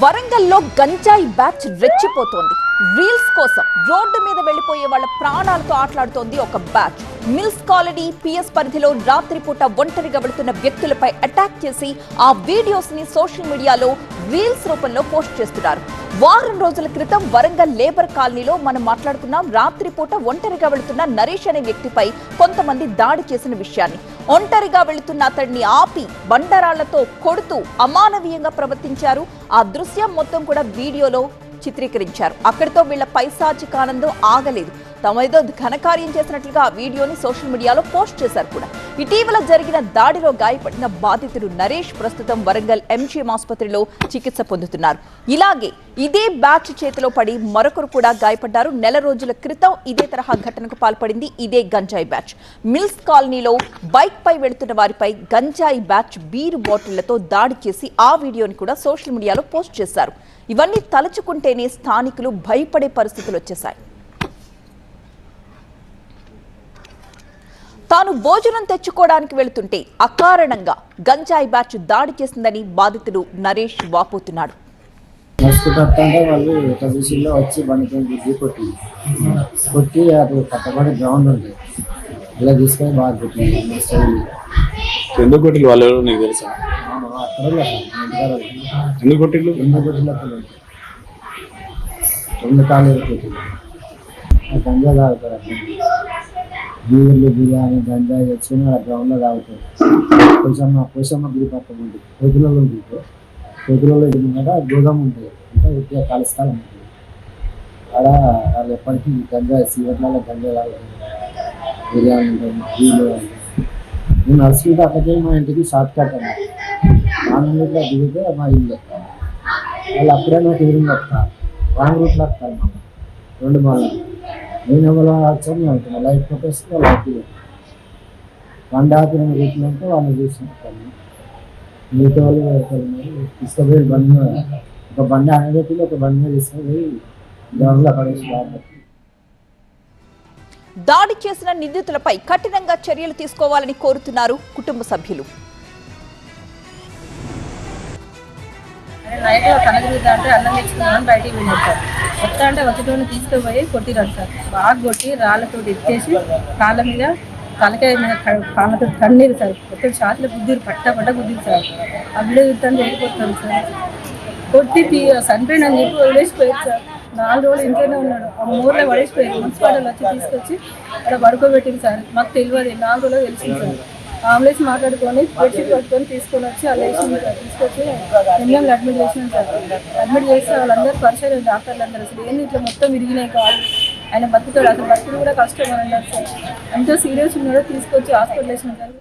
వరంగల్లో గంజాయి batch రెచ్చిపోతోంది. Reels కోసం రోడ్డు మీద వెళ్లిపోయే వాళ్ళ ప్రాణాలతో ఆటలాడుతోంది ఒక బ్యాచ్. మిల్స్ కాలనీ పిఎస్ పరిధిలో రాత్రిపూట ఒంటరిగా వెళుతున్న వ్యక్తులపై అటాక్ చేసి ఆ వీడియోస్ ని సోషల్ మీడియాలో రీల్స్ రూపంలో పోస్ట్ చేస్తున్నారు. వారం రోజుల క్రితం వరంగల్ లేబర్ కాలనీలో మనం మాట్లాడుకున్నాం. రాత్రిపూట ఒంటరిగా వెళుతున్న నరేష్ అనే వ్యక్తిపై కొంతమంది దాడి చేసిన విషయాన్ని. ఒంటరిగా వెళుతున్న అతడిని ఆపి బండరాళ్లతో కొడుతూ అమానవీయంగా ప్రవర్తించారు. ఆ దృశ్యం మొత్తం కూడా వీడియోలో చిత్రీకరించారు. అక్కడితో వీళ్ల పైశాచిక ఆనందం ఆగలేదు. తమేదో ఘనకార్యం చేసినట్లుగా ఆ వీడియోని సోషల్ మీడియాలో పోస్ట్ చేశారు కూడా. ఇటీవల జరిగిన దాడిలో గాయపడిన బాధితుడు నరేష్ ప్రస్తుతం వరంగల్ ఎంజీఎం ఆసుపత్రిలో చికిత్స పొందుతున్నారు. ఇలాగే ఇదే బ్యాచ్ చేతిలో పడి మరొకరు కూడా గాయపడ్డారు. నెల రోజుల క్రితం ఇదే తరహా ఘటనకు పాల్పడింది ఇదే గంజాయి బ్యాచ్. మిల్స్ కాలనీలో బైక్ పై వెళుతున్న వారిపై గంజాయి బ్యాచ్ బీరు బాటిళ్లతో దాడి చేసి ఆ వీడియోని కూడా సోషల్ మీడియాలో పోస్ట్ చేశారు. ఇవన్నీ తలుచుకుంటేనే స్థానికులు భయపడే పరిస్థితులు వచ్చేశాయి. తాను భోజనం తెచ్చుకోవడానికి వెళుతుంటే అకారణంగా గంజాయి బ్యాచ్ దాడి చేసిందని బాధితుడు నరేష్ వాపోతున్నాడు. వచ్చి బండితో కొట్టి అది కట్టబడి గ్రౌండ్ ఉంటుంది ఇలా తీసుకొని బాగా కొట్టింది. ఎందుకు కొట్టిలు వాళ్ళు నీకు తెలుసా? ఎందుకు కొట్టిలు? రెండు కాళ్ళు కొట్టింది. గంజా తాగుతారు, బీర్లు బిర్యానీ గంజాయి వచ్చి గ్రౌండ్లో తాగుతారు. పోషమ్మ గుడి పక్కన ఉంటుంది, కోతులలో ఉంటుంది. కోతులలో కదా గోదాం ఉంటుంది, అంటే ఉట్టిగా ఖాళీ స్థలం ఉంటుంది. అక్కడ వాళ్ళు ఎప్పటికీ గంజాయి సీవర్లలో గంజాయి తాగుతుంది, బిర్యానీ ఉంటుంది, బీర్లు ఉంటుంది. నేను నర్సరీ అక్కడికి మా ఇంటికి షార్ట్ కట్ అన్నమాట. ఆ నుండి దిగితే మా ఇల్లు వాళ్ళు అప్పుడే నాకు ఎదురుగా వస్తారు, రాంగ్ రూట్లో వస్తారు. మా రెండు మాలు నేను ఎవరో వచ్చాను అవుతున్నా లైట్ కొట్టేస్తే లైట్ బండి ఆపిన రూట్లంటే వాళ్ళని చూసుకుంటాను. మిగతా వాళ్ళు తీసుకుపోయి బండి ఒక బండి అనబెట్టి ఒక బండి మీద తీసుకుపోయి గ్రౌండ్లో పడేసి దాడి చేసిన నిందితులపై కఠినంగా చర్యలు తీసుకోవాలని కోరుతున్నారు కుటుంబ సభ్యులు. నైట్ కనగలుగుతా అంటే అన్నం తెచ్చుకున్నామని బయటికి వెళ్ళారు సార్. వస్తా అంటే వచ్చేటోని తీసుకుపోయి కొట్టిరాడు సార్. బాగా కొట్టి రాళ్ళతో ఎత్తేసి కాళ్ళ మీద తలకాయ మీద కాళ్ళతో తన్నీరు సార్. కొత్త షాట్ల బుద్ధిరు పట్ట బుద్ధిరు సార్. అప్పుడే చూస్తాను వెళ్ళిపోతాను సార్. కొట్టి చనిపోయినని చెప్పి వదిలేసిపోయారు సార్. 4 రోజులు ఇంట్లోనే ఉన్నాడు. ఆ మూరలో పడేసిపోయారు. మున్సిపాలిటీలు వచ్చి తీసుకొచ్చి అక్కడ పడుకోబెట్టింది సార్. మాకు తెలియదు, 4 రోజులు తెలిసింది సార్. అంబులెన్స్ మాట్లాడుకొని బెడ్షీట్ పట్టుకొని తీసుకొని వచ్చి అలా వేసింది సార్. తీసుకొచ్చి ఎంఎంలో అడ్మిట్ చేసినాం సార్. అడ్మిట్ చేస్తే వాళ్ళందరూ పరిచయం డాక్టర్లు అందరూ అసలు ఏంది ఇట్లా మొత్తం విరిగినాయి కాదు, ఆయన బతుకుతాడు, అసలు బతుకుడు కూడా కష్టం అని అన్నారు సార్. ఎంతో సీరియస్ ఉన్నాడో తీసుకొచ్చి హాస్పిటల్ వేసినాం సార్.